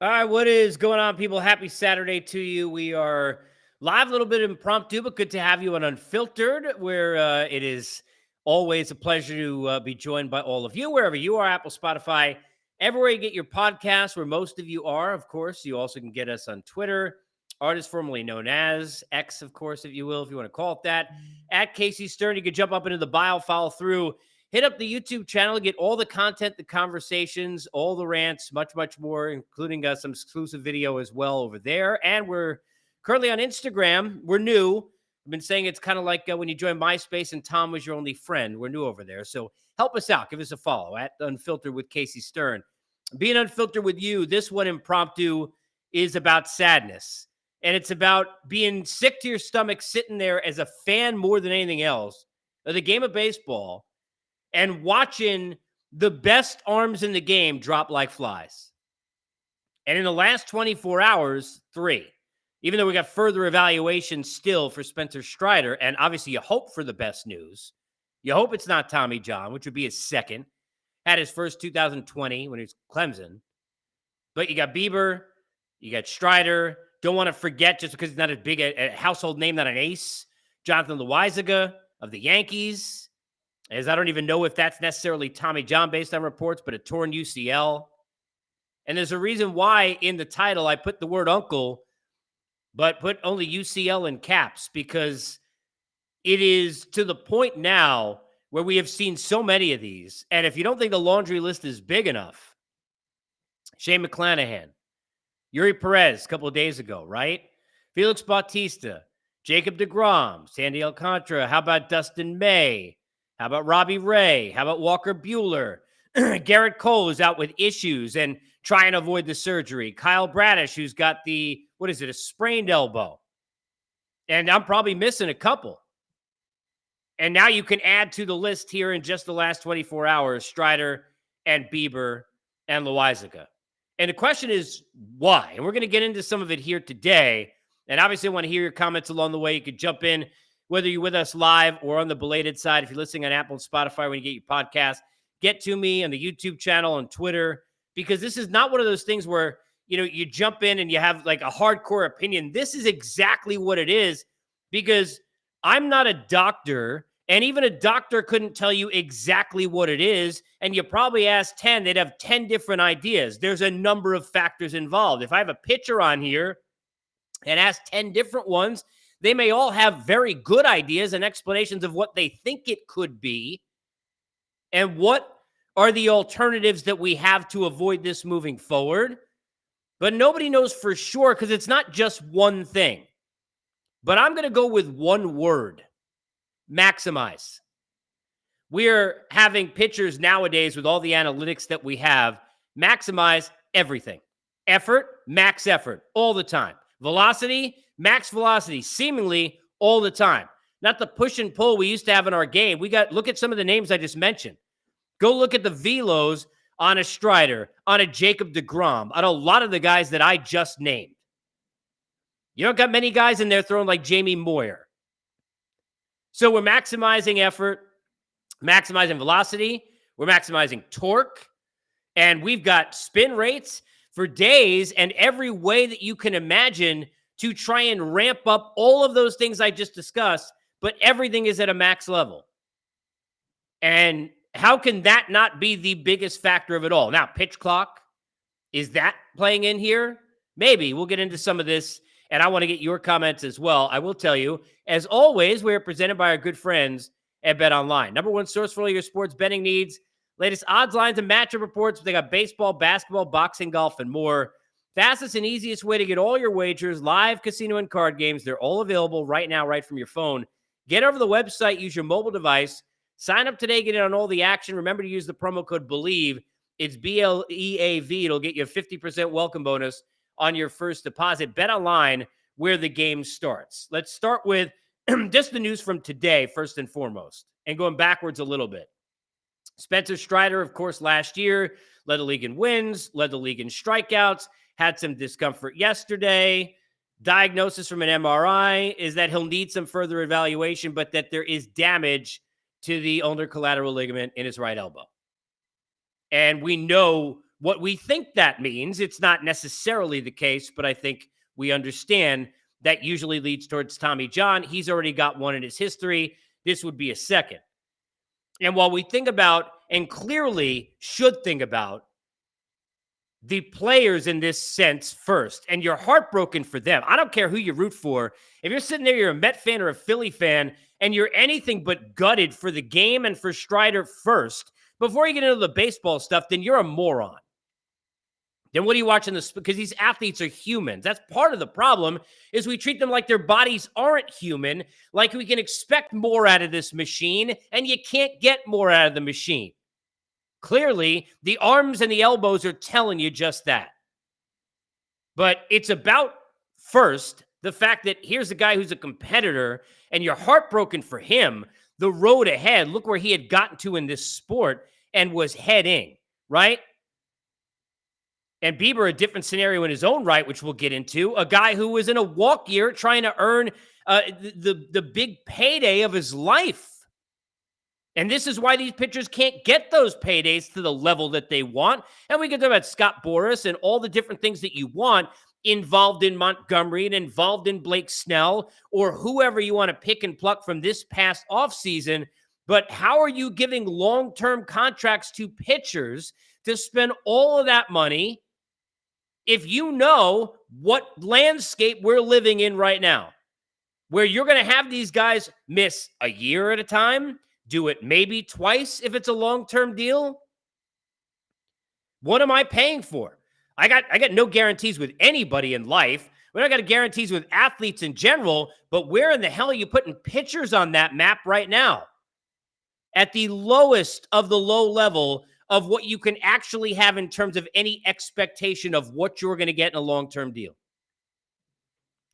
All right, what is going on, people? Happy Saturday to you. We are live, a little bit impromptu, but good to have you on Unfiltered, where it is always a pleasure to be joined by all of you, wherever you are, Apple, Spotify, everywhere you get your podcasts, where most of you are. Of course, you also can get us on Twitter, artist formerly known as X, of course, if you will, if you want to call it that, at Casey Stern. You can jump up into the bio, follow through. Hit up the YouTube channel, get all the content, the conversations, all the rants, much, much more, including some exclusive video as well over there. And we're currently on Instagram. We're new. I've been saying it's kind of like when you join MySpace and Tom was your only friend. We're new over there. So help us out. Give us a follow at Unfiltered with Casey Stern. Being unfiltered with you, this one impromptu is about sadness. And it's about being sick to your stomach, sitting there as a fan more than anything else of the game of baseball and watching the best arms in the game drop like flies. And in the last 24 hours, 3. Even though we got further evaluation still for Spencer Strider, and obviously you hope for the best news. You hope it's not Tommy John, which would be his second. Had his first 2020 when he was Clemson. But you got Bieber, you got Strider. Don't want to forget, just because he's not as big a household name, not an ace, Jonathan Loaizaga of the Yankees. As I don't even know if that's necessarily Tommy John based on reports, but a torn UCL. And there's a reason why in the title I put the word uncle, but put only UCL in caps, because it is to the point now where we have seen so many of these. And if you don't think the laundry list is big enough, Shane McClanahan, Yuri Perez a couple of days ago, right? Felix Bautista, Jacob deGrom, Sandy Alcantara. How about Dustin May? How about Robbie Ray? How about Walker Buehler? Garrett Cole is out with issues and trying to avoid the surgery. Kyle Bradish, who's got a sprained elbow. And I'm probably missing a couple. And now you can add to the list here in just the last 24 hours, Strider and Bieber and Loaizaga. And the question is, why? And we're going to get into some of it here today. And obviously, I want to hear your comments along the way. You could jump in, whether you're with us live or on the belated side. If you're listening on Apple and Spotify when you get your podcast, get to me on the YouTube channel, on Twitter, because this is not one of those things where, you jump in and you have like a hardcore opinion. This is exactly what it is, because I'm not a doctor, and even a doctor couldn't tell you exactly what it is. And you probably ask 10, they'd have 10 different ideas. There's a number of factors involved. If I have a pitcher on here and ask 10 different ones, they may all have very good ideas and explanations of what they think it could be and what are the alternatives that we have to avoid this moving forward. But nobody knows for sure, because it's not just one thing. But I'm going to go with one word: maximize. We're having pitchers nowadays, with all the analytics that we have, maximize everything. Effort, max effort, all the time. Velocity, max velocity, seemingly all the time. Not the push and pull we used to have in our game. Look at some of the names I just mentioned. Go look at the velos on a Strider, on a Jacob deGrom, on a lot of the guys that I just named. You don't got many guys in there throwing like Jamie Moyer. So we're maximizing effort, maximizing velocity, we're maximizing torque, and we've got spin rates for days and every way that you can imagine to try and ramp up all of those things I just discussed, but everything is at a max level. And how can that not be the biggest factor of it all? Now, pitch clock, is that playing in here? Maybe. We'll get into some of this, and I want to get your comments as well. I will tell you, as always, we are presented by our good friends at BetOnline. Number one source for all your sports betting needs. Latest odds, lines, and matchup reports. They got baseball, basketball, boxing, golf, and more. Fastest and easiest way to get all your wagers, live casino and card games. They're all available right now, right from your phone. Get over the website, use your mobile device. Sign up today, get in on all the action. Remember to use the promo code BELIEVE. It's BLEAV. It'll get you a 50% welcome bonus on your first deposit. BetOnline, where the game starts. Let's start with just the news from today, first and foremost, and going backwards a little bit. Spencer Strider, of course, last year led the league in wins, led the league in strikeouts, had some discomfort yesterday. Diagnosis from an MRI is that he'll need some further evaluation, but that there is damage to the ulnar collateral ligament in his right elbow. And we know what we think that means. It's not necessarily the case, but I think we understand that usually leads towards Tommy John. He's already got one in his history. This would be a second. And while we think about, and clearly should think about, the players in this sense first, and you're heartbroken for them. I don't care who you root for. If you're sitting there, you're a Met fan or a Philly fan, and you're anything but gutted for the game and for Strider first, before you get into the baseball stuff, then you're a moron. Then what are you watching this? Because these athletes are humans. That's part of the problem, is we treat them like their bodies aren't human, like we can expect more out of this machine, and you can't get more out of the machine. Clearly, the arms and the elbows are telling you just that. But it's about, first, the fact that here's a guy who's a competitor, and you're heartbroken for him. The road ahead, look where he had gotten to in this sport and was heading, right? And Bieber, a different scenario in his own right, which we'll get into. A guy who was in a walk year trying to earn the big payday of his life. And this is why these pitchers can't get those paydays to the level that they want. And we can talk about Scott Boras and all the different things that you want involved in Montgomery and involved in Blake Snell or whoever you want to pick and pluck from this past offseason. But how are you giving long-term contracts to pitchers to spend all of that money if you know what landscape we're living in right now, where you're going to have these guys miss a year at a time, do it maybe twice if it's a long-term deal? What am I paying for? I got no guarantees with anybody in life. We don't got guarantees with athletes in general, but where in the hell are you putting pitchers on that map right now? At the lowest of the low level of what you can actually have in terms of any expectation of what you're going to get in a long-term deal.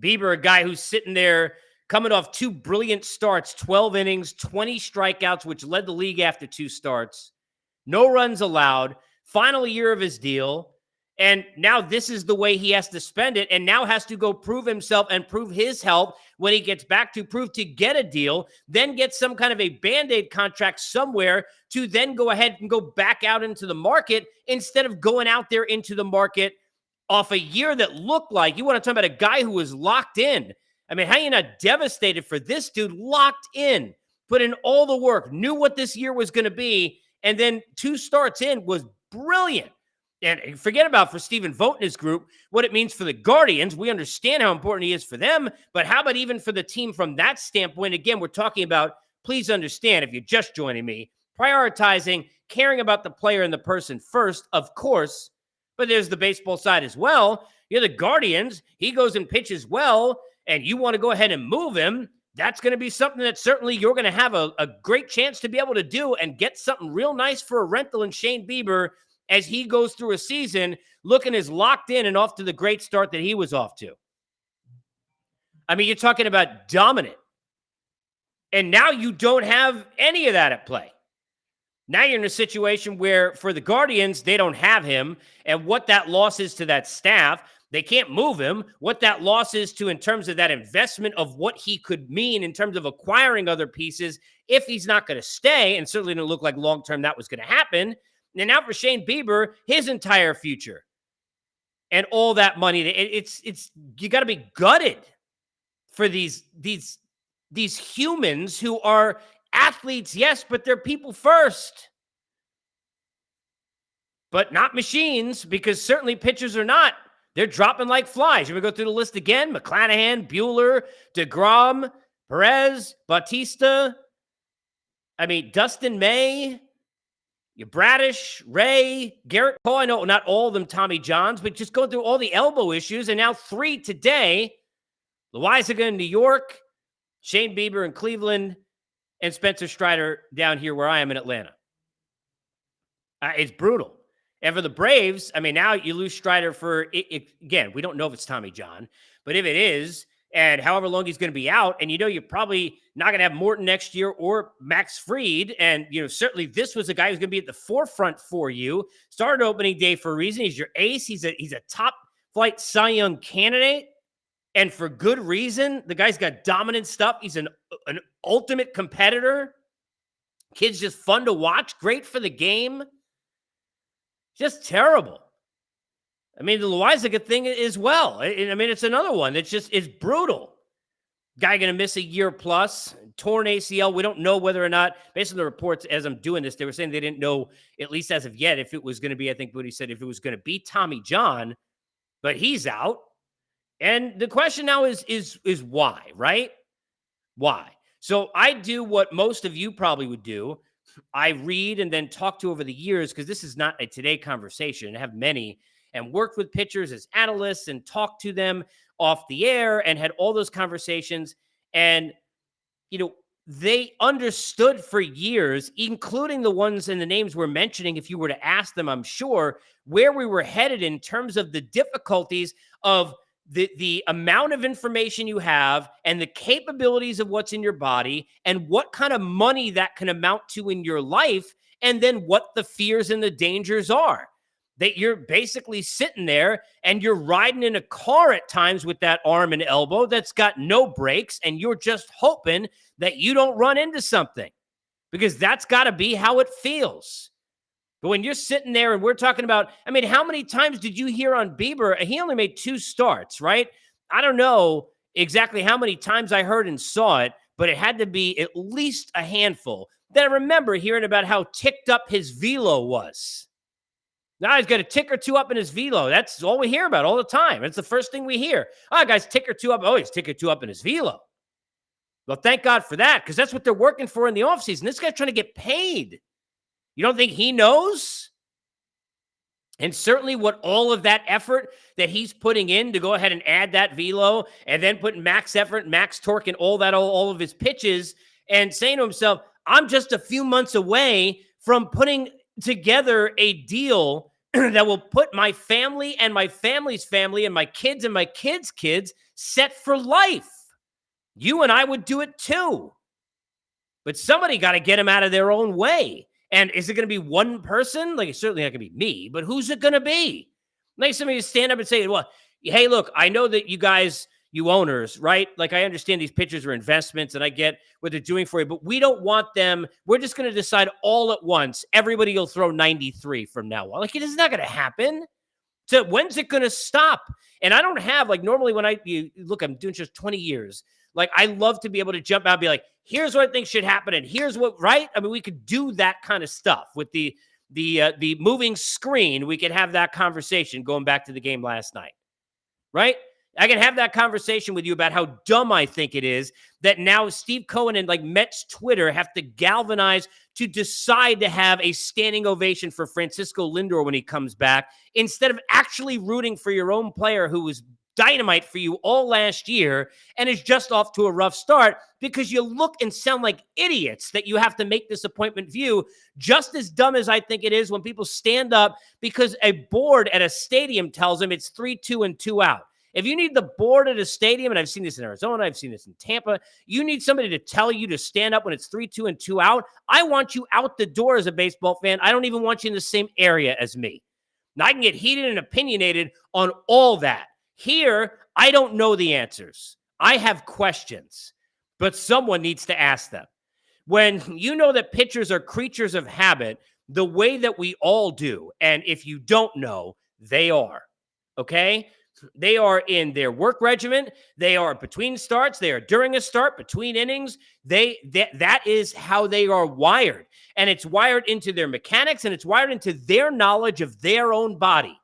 Bieber, a guy who's sitting there coming off 2 brilliant starts, 12 innings, 20 strikeouts, which led the league after 2 starts. No runs allowed. Final year of his deal. And now this is the way he has to spend it, and now has to go prove himself and prove his health when he gets back to prove to get a deal, then get some kind of a Band-Aid contract somewhere to then go ahead and go back out into the market instead of going out there into the market off a year that looked like, you want to talk about a guy who was locked in. I mean, how are you not devastated for this dude? Locked in, put in all the work, knew what this year was going to be, and then 2 starts in was brilliant. And forget about for Stephen Vogt and his group, what it means for the Guardians. We understand how important he is for them, but how about even for the team from that standpoint? Again, we're talking about, please understand, if you're just joining me, prioritizing, caring about the player and the person first, of course, but there's the baseball side as well. You're the Guardians. He goes and pitches well, and you want to go ahead and move him. That's going to be something that certainly you're going to have a great chance to be able to do and get something real nice for a rental in Shane Bieber as he goes through a season looking as locked in and off to the great start that he was off to. I mean, you're talking about dominant. And now you don't have any of that at play. Now you're in a situation where for the Guardians, they don't have him. And what that loss is to that staff, they can't move him. What that loss is to in terms of that investment of what he could mean in terms of acquiring other pieces if he's not going to stay, and certainly didn't look like long-term that was going to happen. And now for Shane Bieber, his entire future and all that money, it's you got to be gutted for these humans who are athletes, yes, but they're people first. But not machines, because certainly pitchers are not. They're dropping like flies. You want to go through the list again? McClanahan, Buehler, DeGrom, Perez, Bautista. I mean, Dustin May. Bradish, Ray, Garrett Cole. I know not all of them Tommy Johns, but just going through all the elbow issues. And now 3 today. Loizaga in New York, Shane Bieber in Cleveland, and Spencer Strider down here where I am in Atlanta. It's brutal. And for the Braves, I mean, now you lose Strider for, again, we don't know if it's Tommy John, but if it is, and however long he's going to be out, and you're probably not going to have Morton next year or Max Fried, and certainly this was a guy who's going to be at the forefront for you. Started opening day for a reason. He's your ace. He's a top flight Cy Young candidate, and for good reason. The guy's got dominant stuff. He's an ultimate competitor. Kid's just fun to watch. Great for the game. Just terrible. I mean, the Loizaga thing as well. I mean, it's another one that's just is brutal. Guy going to miss a year plus, torn ACL. We don't know whether or not, based on the reports as I'm doing this, they were saying they didn't know, at least as of yet, if it was going to be, I think what he said, if it was going to be Tommy John, but he's out. And the question now is why, right? Why? So I do what most of you probably would do. I read and then talk to over the years, because this is not a today conversation. I have many and worked with pitchers as analysts and talked to them off the air and had all those conversations. And, you know, they understood for years, including the ones and the names we're mentioning, if you were to ask them, I'm sure, where we were headed in terms of the difficulties of the amount of information you have and the capabilities of what's in your body and what kind of money that can amount to in your life, and then what the fears and the dangers are. That you're basically sitting there and you're riding in a car at times with that arm and elbow that's got no brakes, and you're just hoping that you don't run into something, because that's got to be how it feels. But when you're sitting there and we're talking about, I mean, how many times did you hear on Bieber? He only made 2 starts, right? I don't know exactly how many times I heard and saw it, but it had to be at least a handful. Then I remember hearing about how ticked up his Velo was. Now he's got a tick or two up in his Velo. That's all we hear about all the time. It's the first thing we hear. Oh, guys, tick or two up. Oh, he's tick or two up in his Velo. Well, thank God for that, because that's what they're working for in the offseason. This guy's trying to get paid. You don't think he knows? And certainly what all of that effort that he's putting in to go ahead and add that velo and then put max effort, max torque, and all that, all of his pitches, and saying to himself, I'm just a few months away from putting together a deal that will put my family and my family's family and my kids' kids set for life. You and I would do it too. But somebody got to get him out of their own way. And is it going to be one person? Like, it's certainly not going to be me, but who's it going to be? Like somebody to stand up and say, well, hey, look, I know that you guys, you owners, right? Like, I understand these pitchers are investments and I get what they're doing for you, but we don't want them. We're just going to decide all at once. Everybody will throw 93 from now on. Like, it is not going to happen. So when's it going to stop? And I don't have, like, normally when look, I'm doing just 20 years. Like, I love to be able to jump out and be like, here's what I think should happen, and here's what, right? I mean, we could do that kind of stuff with the moving screen. We could have that conversation going back to the game last night, right? I can have that conversation with you about how dumb I think it is that now Steve Cohen and like Mets Twitter have to galvanize to decide to have a standing ovation for Francisco Lindor when he comes back, instead of actually rooting for your own player who was dynamite for you all last year and is just off to a rough start, because you look and sound like idiots that you have to make this appointment view. Just as dumb as I think it is when people stand up because a board at a stadium tells them it's 3-2 and 2 out. If you need the board at a stadium, and I've seen this in Arizona, I've seen this in Tampa, you need somebody to tell you to stand up when it's 3-2 and 2 out. I want you out the door as a baseball fan. I don't even want you in the same area as me. Now, I can get heated and opinionated on all that. Here, I don't know the answers. I have questions, but someone needs to ask them. When you know that pitchers are creatures of habit, the way that we all do, and if you don't know, they are, okay? They are in their work regimen. They are between starts. They are during a start, between innings. That is how they are wired, and it's wired into their mechanics, and it's wired into their knowledge of their own body.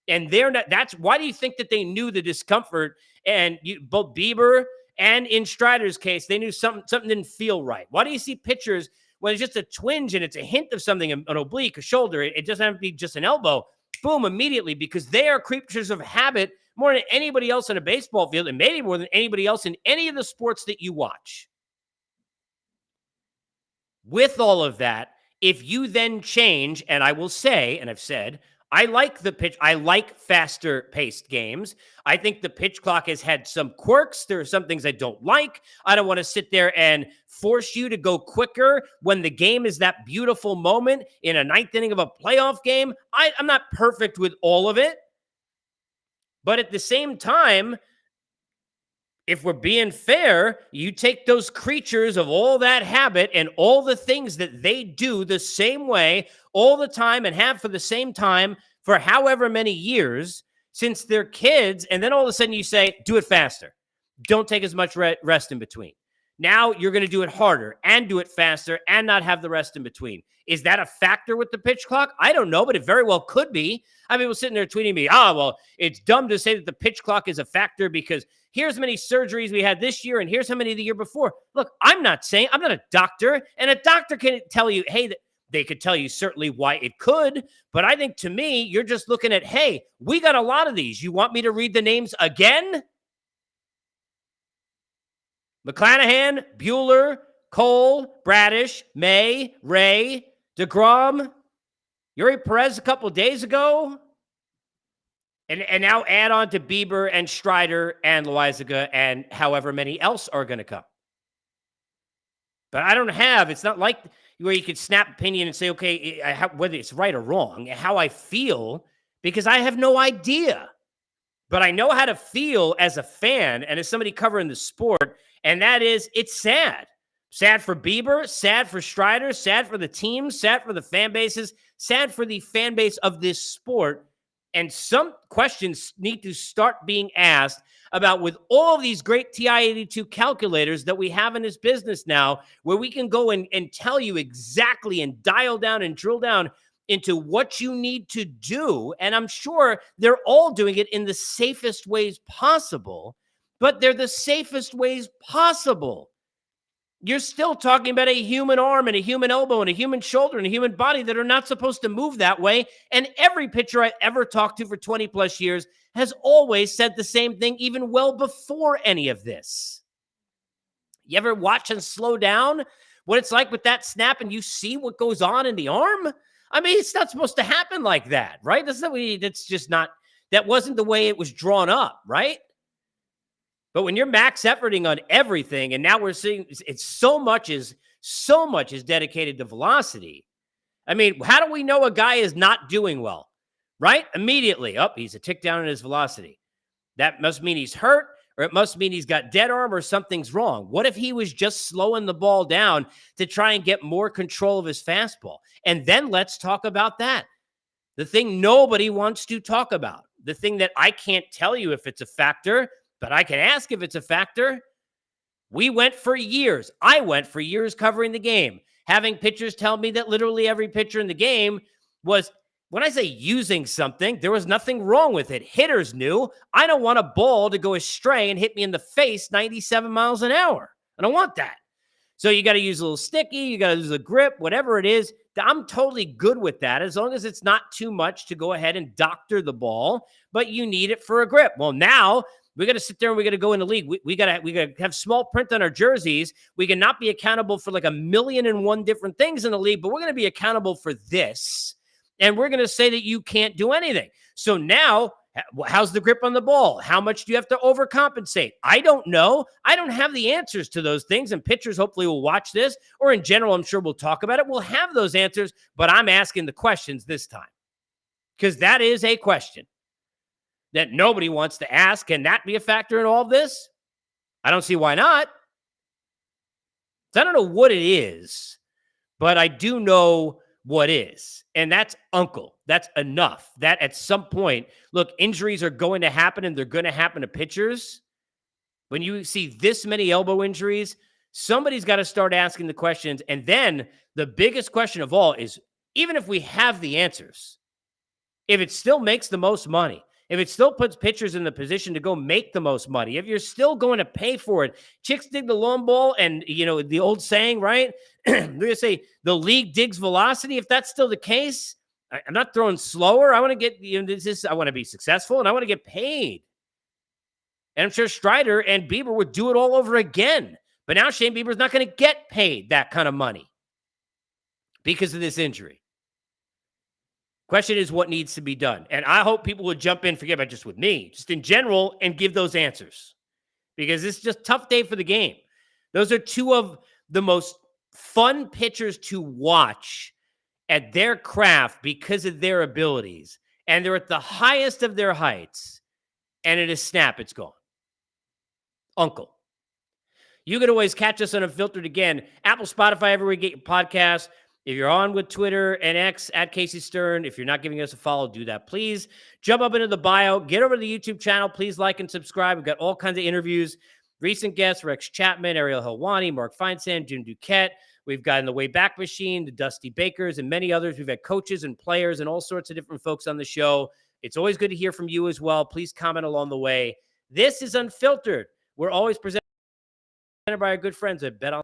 And they're not, that's why do you think that they knew the discomfort? And both Bieber and in Strider's case, they knew something didn't feel right. Why do you see pitchers when it's just a twinge and it's a hint of something, an oblique, a shoulder, it doesn't have to be just an elbow, boom, immediately, because they are creatures of habit more than anybody else in a baseball field, and maybe more than anybody else in any of the sports that you watch. With all of that, if you then change, and I will say, and I've said, I like the pitch. I like faster paced games. I think the pitch clock has had some quirks. There are some things I don't like. I don't want to sit there and force you to go quicker when the game is that beautiful moment in a ninth inning of a playoff game. I'm not perfect with all of it. But at the same time, if we're being fair, you take those creatures of all that habit and all the things that they do the same way all the time and have for the same time for however many years since they're kids. And then all of a sudden you say, do it faster. Don't take as much rest in between. Now you're going to do it harder and do it faster and not have the rest in between. Is that a factor with the pitch clock? I don't know, but it very well could be. I mean, people sitting there tweeting me, well, it's dumb to say that the pitch clock is a factor because here's how many surgeries we had this year and here's how many the year before. Look, I'm not a doctor, and a doctor can tell you, hey, they could tell you certainly why it could, but I think to me, you're just looking at, hey, we got a lot of these. You want me to read the names again? McClanahan, Bueller, Cole, Bradish, May, Ray, DeGrom, Yuri Perez a couple of days ago. And now add on to Bieber and Strider and Loizaga and however many else are going to come. But I don't have, it's not like where you could snap opinion and say, okay, whether it's right or wrong, how I feel, because I have no idea. But I know how to feel as a fan and as somebody covering the sport, and that is, it's sad. Sad for Bieber, sad for Strider, sad for the teams, sad for the fan bases, sad for the fan base of this sport. And some questions need to start being asked about, with all of these great TI-82 calculators that we have in this business now, where we can go and tell you exactly and dial down and drill down into what you need to do. And I'm sure they're all doing it in the safest ways possible, but they're the safest ways possible. You're still talking about a human arm and a human elbow and a human shoulder and a human body that are not supposed to move that way. And every pitcher I've ever talked to for 20 plus years has always said the same thing, even well before any of this. You ever watch and slow down what it's like with that snap and you see what goes on in the arm? I mean, it's not supposed to happen like that, right? That's just not, that wasn't the way it was drawn up, right? But when you're max efforting on everything, and now we're seeing it's so much is dedicated to velocity. I mean, how do we know a guy is not doing well? Right? Immediately, he's a tick down in his velocity. That must mean he's hurt, or it must mean he's got dead arm, or something's wrong. What if he was just slowing the ball down to try and get more control of his fastball? And then let's talk about that. The thing nobody wants to talk about. The thing that I can't tell you if it's a factor, but I can ask if it's a factor. I went for years covering the game, having pitchers tell me that literally every pitcher in the game was, when I say using something, there was nothing wrong with it. Hitters knew, I don't want a ball to go astray and hit me in the face 97 miles an hour. I don't want that. So you got to use a little sticky, you got to use a grip, whatever it is. I'm totally good with that, as long as it's not too much to go ahead and doctor the ball, but you need it for a grip. Well, now we got to sit there and we got to go in the league. We got to have small print on our jerseys. We cannot be accountable for like 1,000,001 different things in the league, but we're going to be accountable for this. And we're going to say that you can't do anything. So now, how's the grip on the ball? How much do you have to overcompensate? I don't know. I don't have the answers to those things. And pitchers hopefully will watch this, or in general, I'm sure we'll talk about it. We'll have those answers, but I'm asking the questions this time, because that is a question that nobody wants to ask. Can that be a factor in all of this? I don't see why not. So I don't know what it is, but I do know what is, and that's uncle. That's enough. That at some point, look, injuries are going to happen, and they're going to happen to pitchers. When you see this many elbow injuries, somebody's got to start asking the questions. And then the biggest question of all is, even if we have the answers, if it still makes the most money, if it still puts pitchers in the position to go make the most money, if you're still going to pay for it, chicks dig the long ball, and, you know, the old saying, right? They're going to say the league digs velocity. If that's still the case, I'm not throwing slower. I want to get, I want to be successful, and I want to get paid. And I'm sure Strider and Bieber would do it all over again. But now Shane Bieber's not going to get paid that kind of money because of this injury. Question is, what needs to be done? And I hope people would jump in, forget about just with me, just in general, and give those answers, because it's just a tough day for the game. Those are two of the most fun pitchers to watch at their craft because of their abilities. And they're at the highest of their heights. And at a snap, it's gone. uncle. You can always catch us on Unfiltered again, Apple, Spotify, everywhere you get your podcasts. If you're on with Twitter and X at Casey Stern, if you're not giving us a follow, do that. Please jump up into the bio, get over to the YouTube channel. Please like and subscribe. We've got all kinds of interviews. Recent guests, Rex Chapman, Ariel Helwani, Mark Feinsand, Jim Duquette. We've got in the Wayback Machine, the Dusty Bakers, and many others. We've had coaches and players and all sorts of different folks on the show. It's always good to hear from you as well. Please comment along the way. This is Unfiltered. We're always presented by our good friends at Bet On.